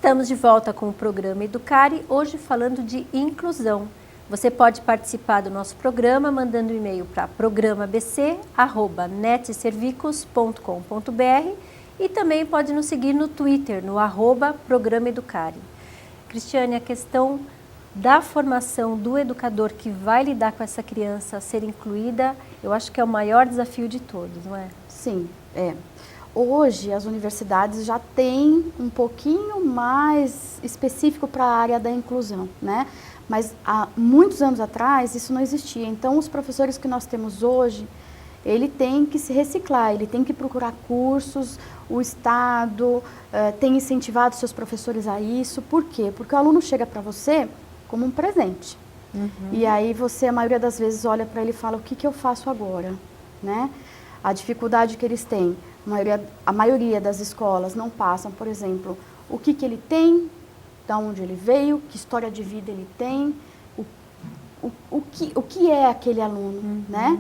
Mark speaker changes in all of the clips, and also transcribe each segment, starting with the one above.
Speaker 1: Estamos de volta com o programa Educare, hoje falando de inclusão. Você pode participar do nosso programa mandando um e-mail para programabc@netservicos.com.br e também pode nos seguir no Twitter, no @Programa Educare. Cristiane, a questão da formação do educador que vai lidar com essa criança a ser incluída, eu acho que é o maior desafio de todos, não é?
Speaker 2: Sim, é. Hoje as universidades já têm um pouquinho mais específico para a área da inclusão, né? Mas há muitos anos atrás isso não existia. Então os professores que nós temos hoje, ele tem que se reciclar, ele tem que procurar cursos, o Estado tem incentivado seus professores a isso. Por quê? Porque o aluno chega para você como um presente. E aí você, a maioria das vezes, olha para ele e fala, o que eu faço agora? Né? A dificuldade que eles têm, a maioria das escolas não passam, por exemplo, o que ele tem, de onde ele veio, que história de vida ele tem, o que é aquele aluno, né?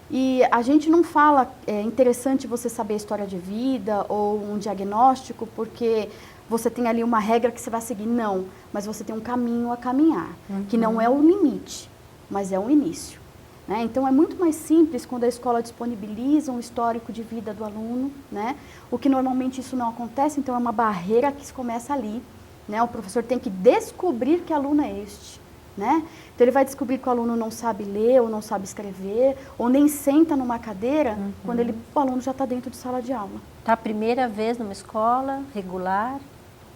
Speaker 2: E a gente não fala, é interessante você saber a história de vida ou um diagnóstico, porque você tem ali uma regra que você vai seguir, não, mas você tem um caminho a caminhar, que não é o limite, mas é o início. Né? Então, é muito mais simples quando a escola disponibiliza um histórico de vida do aluno, né? O que normalmente isso não acontece, então é uma barreira que se começa ali. Né? O professor tem que descobrir que aluno é este. Né? Então, ele vai descobrir que o aluno não sabe ler, ou não sabe escrever, ou nem senta numa cadeira, quando o aluno já está dentro de sala de aula.
Speaker 1: Está a primeira vez numa escola regular.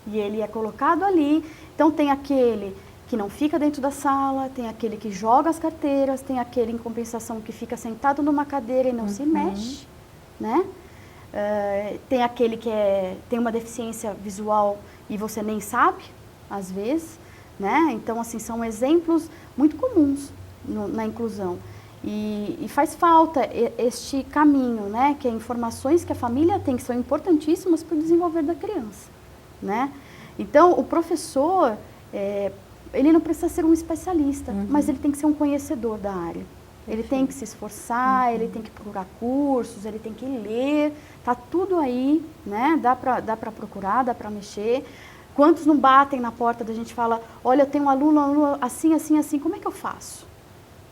Speaker 2: E ele é colocado ali. Então, tem aquele que não fica dentro da sala, tem aquele que joga as carteiras, tem aquele, em compensação, que fica sentado numa cadeira e não se mexe, né? Tem aquele que tem uma deficiência visual e você nem sabe, às vezes, né? Então, assim, são exemplos muito comuns na inclusão. E faz falta este caminho, né? Que é informações que a família tem, que são importantíssimas para o desenvolver da criança, né? Então, o professor... ele não precisa ser um especialista, mas ele tem que ser um conhecedor da área. Ele tem que se esforçar, ele tem que procurar cursos, ele tem que ler, tá tudo aí, né? Dá para procurar, dá para mexer. Quantos não batem na porta da gente e fala, olha, eu tenho um aluno assim, assim, assim, como é que eu faço?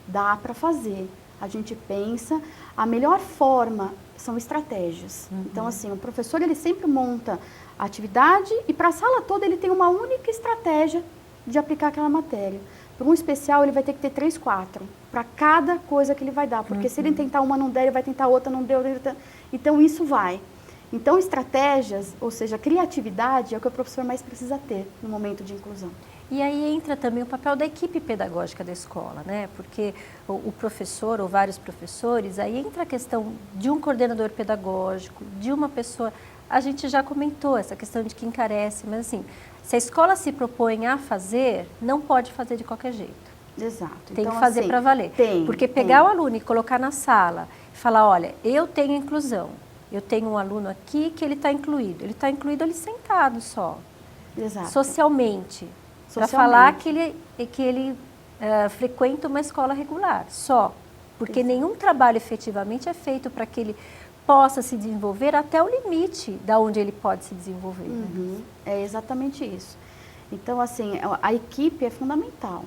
Speaker 2: Dá para fazer. A gente pensa, a melhor forma são estratégias. Então, assim, o professor, ele sempre monta a atividade e para a sala toda ele tem uma única estratégia de aplicar aquela matéria. Para um especial, ele vai ter que ter 3, 4, para cada coisa que ele vai dar, porque se ele tentar uma não der, ele vai tentar outra, não deu, então isso vai. Então, estratégias, ou seja, criatividade, é o que o professor mais precisa ter no momento de inclusão.
Speaker 1: E aí entra também o papel da equipe pedagógica da escola, né? Porque o professor, ou vários professores, aí entra a questão de um coordenador pedagógico, de uma pessoa... A gente já comentou essa questão de que encarece, mas assim... Se a escola se propõe a fazer, não pode fazer de qualquer jeito.
Speaker 2: Exato.
Speaker 1: Tem
Speaker 2: então,
Speaker 1: que fazer
Speaker 2: assim,
Speaker 1: para valer. Porque pegar o aluno e colocar na sala e falar, olha, eu tenho inclusão, eu tenho um aluno aqui que ele está incluído. Ele está incluído ali sentado só.
Speaker 2: Exato.
Speaker 1: Socialmente. Para falar que ele frequenta uma escola regular, só. Porque nenhum trabalho efetivamente é feito para que ele possa se desenvolver até o limite da onde ele pode se desenvolver. Né?
Speaker 2: É exatamente isso. Então, assim, a equipe é fundamental.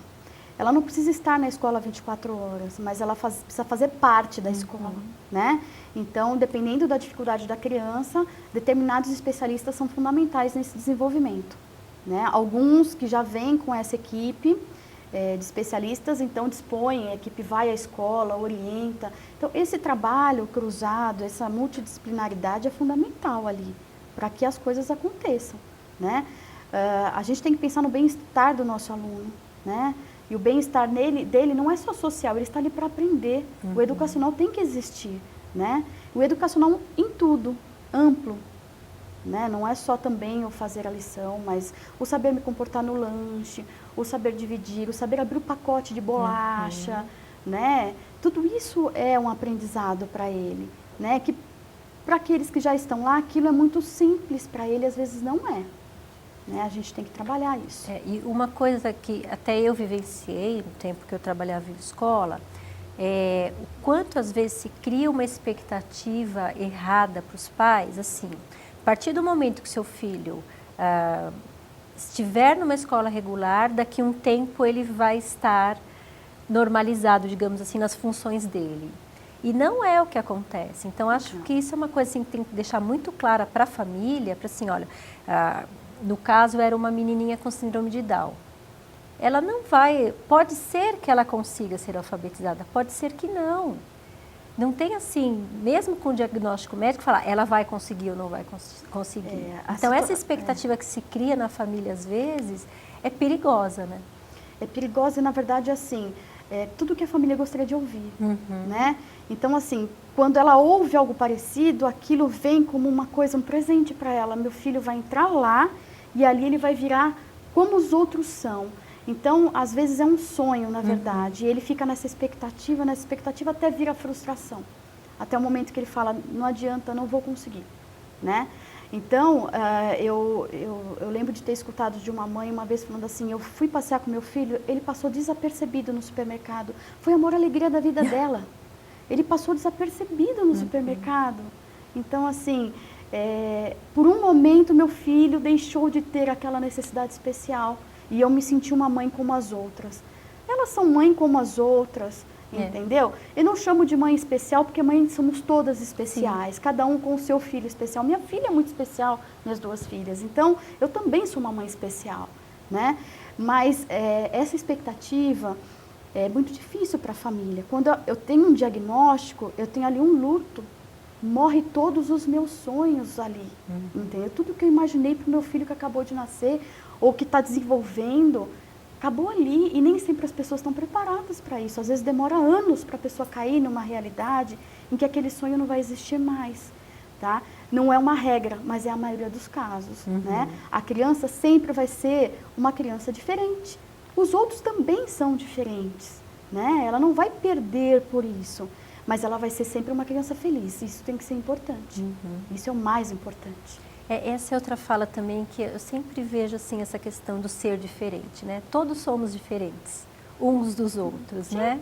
Speaker 2: Ela não precisa estar na escola 24 horas, mas ela precisa fazer parte da escola, né? Então, dependendo da dificuldade da criança, determinados especialistas são fundamentais nesse desenvolvimento, né? Alguns que já vêm com essa equipe de especialistas, então dispõem, a equipe vai à escola, orienta. Então, esse trabalho cruzado, essa multidisciplinaridade é fundamental ali, para que as coisas aconteçam, né? A gente tem que pensar no bem-estar do nosso aluno, né? E o bem-estar dele não é só social, ele está ali para aprender. O educacional tem que existir, né? O educacional em tudo, amplo, né? Não é só também o fazer a lição, mas o saber me comportar no lanche, o saber dividir, o saber abrir o pacote de bolacha, né? Tudo isso é um aprendizado para ele, né? Que para aqueles que já estão lá, aquilo é muito simples, para ele às vezes não é. Né? A gente tem que trabalhar isso.
Speaker 1: E uma coisa que até eu vivenciei no tempo que eu trabalhava em escola, o quanto às vezes se cria uma expectativa errada para os pais, assim, a partir do momento que seu filho estiver numa escola regular, daqui a um tempo ele vai estar normalizado, digamos assim, nas funções dele. E não é o que acontece. Então, acho que isso é uma coisa assim, que tem que deixar muito clara para a família, para assim, olha, no caso era uma menininha com síndrome de Down. Ela não vai, pode ser que ela consiga ser alfabetizada, pode ser que não. Não tem assim, mesmo com o diagnóstico médico, falar ela vai conseguir ou não vai conseguir. Então, essa expectativa que se cria na família, às vezes, é perigosa, né?
Speaker 2: É perigosa e, na verdade, assim, tudo que a família gostaria de ouvir, né? Então, assim, quando ela ouve algo parecido, aquilo vem como uma coisa, um presente para ela. Meu filho vai entrar lá e ali ele vai virar como os outros são. Então, às vezes é um sonho, na verdade, e ele fica nessa expectativa até vira frustração. Até o momento que ele fala, não adianta, não vou conseguir, né? Então, eu lembro de ter escutado de uma mãe uma vez falando assim, eu fui passear com meu filho, ele passou desapercebido no supermercado. Foi a maior alegria da vida dela. Ele passou desapercebido no supermercado. Então, assim, por um momento meu filho deixou de ter aquela necessidade especial. E eu me senti uma mãe como as outras. Elas são mãe como as outras, entendeu? Eu não chamo de mãe especial, porque mãe somos todas especiais, cada um com o seu filho especial. Minha filha é muito especial, minhas duas filhas. Então, eu também sou uma mãe especial, né? Mas essa expectativa é muito difícil para a família. Quando eu tenho um diagnóstico, eu tenho ali um luto. Morre todos os meus sonhos ali, entendeu? Tudo que eu imaginei para o meu filho que acabou de nascer, ou que está desenvolvendo, acabou ali. E nem sempre as pessoas estão preparadas para isso. Às vezes demora anos para a pessoa cair numa realidade em que aquele sonho não vai existir mais, tá? Não é uma regra, mas é a maioria dos casos, né? A criança sempre vai ser uma criança diferente. Os outros também são diferentes, né? Ela não vai perder por isso, mas ela vai ser sempre uma criança feliz. Isso tem que ser importante. Isso é o mais importante.
Speaker 1: Essa é outra fala também que eu sempre vejo assim, essa questão do ser diferente, né? Todos somos diferentes, uns dos outros, né?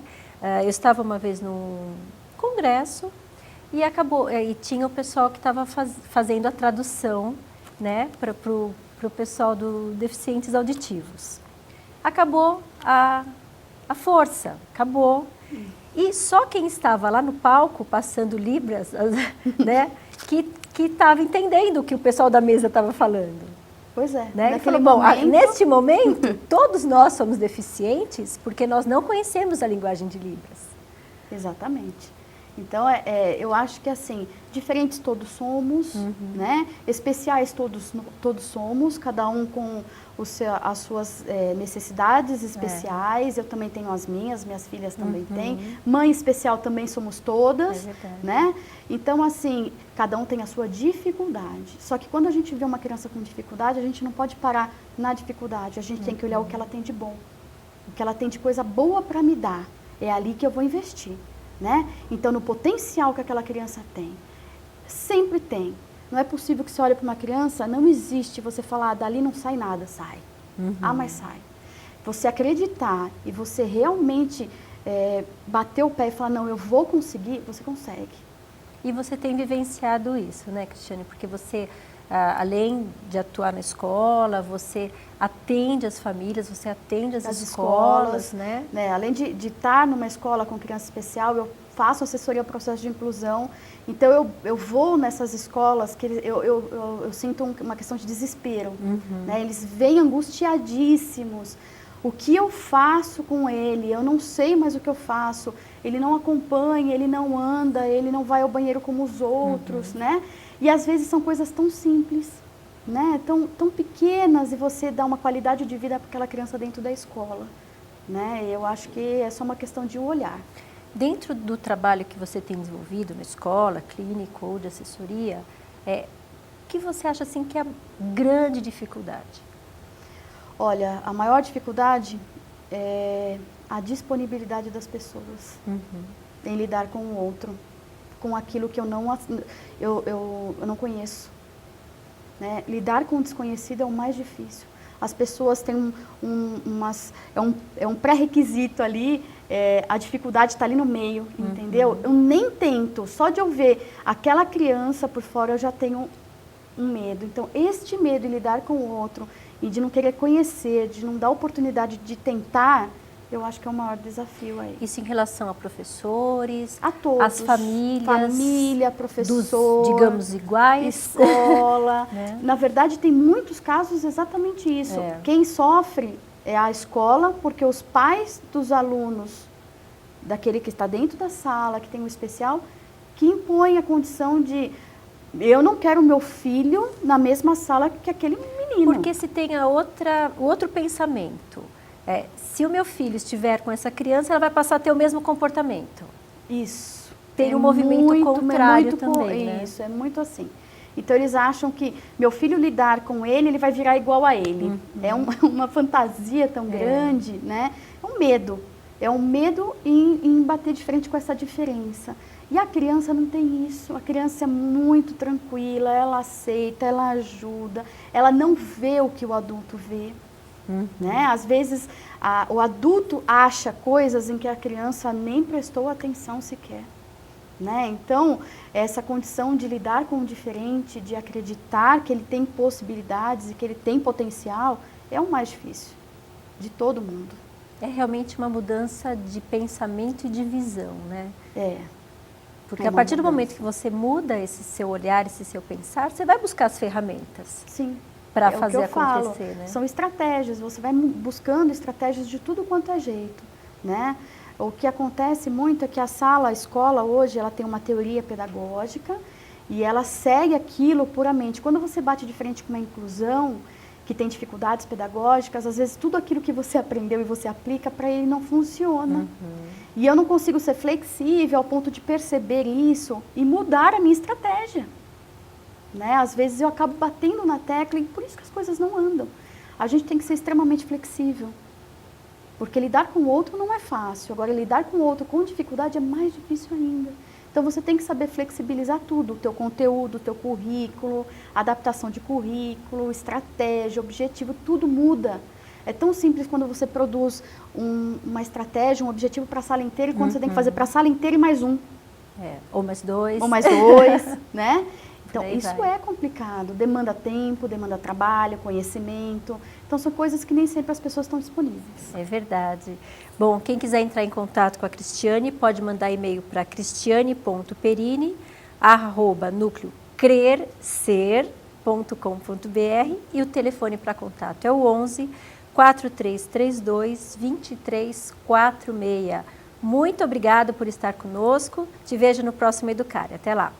Speaker 1: Eu estava uma vez num congresso e tinha o pessoal que estava fazendo a tradução, né, para o pessoal do deficientes auditivos. Acabou a força, acabou. E só quem estava lá no palco, passando Libras, né, que estava entendendo o que o pessoal da mesa estava falando.
Speaker 2: Pois é.
Speaker 1: Né? Ele falou, bom, neste momento, todos nós somos deficientes porque nós não conhecemos a linguagem de Libras. Exatamente.
Speaker 2: Então, eu acho que assim, diferentes todos somos, né? Especiais todos somos, cada um com as suas necessidades especiais. Eu também tenho as minhas filhas também têm. Mãe especial também somos todas, né? Então, assim, cada um tem a sua dificuldade. Só que quando a gente vê uma criança com dificuldade, a gente não pode parar na dificuldade. A gente tem que olhar o que ela tem de bom, o que ela tem de coisa boa para me dar. É ali que eu vou investir. Né? Então, no potencial que aquela criança tem, sempre tem. Não é possível que você olhe para uma criança, não existe você falar, dali não sai nada, sai. Mas sai. Você acreditar e você realmente bater o pé e falar, não, eu vou conseguir, você consegue.
Speaker 1: E você tem vivenciado isso, né, Cristiane? Porque você, além de atuar na escola, você atende as famílias, você atende as escolas, né?
Speaker 2: Além de estar numa escola com criança especial, eu faço assessoria ao processo de inclusão. Então, eu vou nessas escolas que eu sinto uma questão de desespero. Né? Eles vêm angustiadíssimos. O que eu faço com ele? Eu não sei mais o que eu faço. Ele não acompanha, ele não anda, ele não vai ao banheiro como os outros, né? E às vezes são coisas tão simples, né? Tão pequenas, e você dá uma qualidade de vida para aquela criança dentro da escola, né? Eu acho que é só uma questão de olhar.
Speaker 1: Dentro do trabalho que você tem desenvolvido na escola, clínico ou de assessoria, o que você acha assim que é a grande dificuldade?
Speaker 2: Olha, a maior dificuldade é a disponibilidade das pessoas em lidar com o outro, com aquilo que eu não conheço. Né? Lidar com o desconhecido é o mais difícil. As pessoas têm um pré-requisito ali, a dificuldade está ali no meio, entendeu? Eu nem tento, só de eu ver aquela criança por fora eu já tenho um medo. Então, este medo de lidar com o outro e de não querer conhecer, de não dar oportunidade de tentar, eu acho que é o maior desafio aí.
Speaker 1: Isso em relação a professores,
Speaker 2: A todos.
Speaker 1: as famílias,
Speaker 2: família, professor,
Speaker 1: dos, digamos, iguais.
Speaker 2: Escola.
Speaker 1: Né?
Speaker 2: Na verdade, tem muitos casos exatamente isso. Quem sofre é a escola, porque os pais dos alunos, daquele que está dentro da sala, que tem um especial, que impõem a condição de eu não quero meu filho na mesma sala que aquele menino.
Speaker 1: Porque se tem o outro pensamento, se o meu filho estiver com essa criança, ela vai passar a ter o mesmo comportamento.
Speaker 2: Isso.
Speaker 1: Tem um movimento contrário também, né?
Speaker 2: Isso, é muito assim. Então, eles acham que meu filho lidar com ele vai virar igual a ele. É uma fantasia tão grande, né? É um medo. É um medo em bater de frente com essa diferença. E a criança não tem isso. A criança é muito tranquila, ela aceita, ela ajuda, ela não vê o que o adulto vê. Né? Às vezes, o adulto acha coisas em que a criança nem prestou atenção sequer. Né? Então, essa condição de lidar com o diferente, de acreditar que ele tem possibilidades e que ele tem potencial, é o mais difícil de todo mundo.
Speaker 1: É realmente uma mudança de pensamento e de visão, né? Porque a partir do momento que você muda esse seu olhar, esse seu pensar, você vai buscar as ferramentas.
Speaker 2: Sim.
Speaker 1: Para fazer acontecer, né?
Speaker 2: São estratégias, você vai buscando estratégias de tudo quanto é jeito, né? O que acontece muito é que a escola hoje, ela tem uma teoria pedagógica e ela segue aquilo puramente. Quando você bate de frente com uma inclusão que tem dificuldades pedagógicas, às vezes tudo aquilo que você aprendeu e você aplica para ele não funciona. E eu não consigo ser flexível ao ponto de perceber isso e mudar a minha estratégia. Né? Às vezes eu acabo batendo na tecla e por isso que as coisas não andam. A gente tem que ser extremamente flexível. Porque lidar com o outro não é fácil. Agora, lidar com o outro com dificuldade é mais difícil ainda. Então, você tem que saber flexibilizar tudo. O teu conteúdo, o teu currículo, adaptação de currículo, estratégia, objetivo, tudo muda. É tão simples quando você produz uma estratégia, um objetivo para a sala inteira, e quando você tem que fazer para a sala inteira e mais um.
Speaker 1: Ou mais dois.
Speaker 2: Ou mais dois, né? Então,
Speaker 1: Aí
Speaker 2: isso
Speaker 1: vai.
Speaker 2: é complicado, demanda tempo, demanda trabalho, conhecimento. Então, são coisas que nem sempre as pessoas estão disponíveis.
Speaker 1: É verdade. Bom, quem quiser entrar em contato com a Cristiane, pode mandar e-mail para cristiane.perini@nucleocrerser.com.br e o telefone para contato é o 11 4332 2346. Muito obrigada por estar conosco. Te vejo no próximo Educare. Até lá.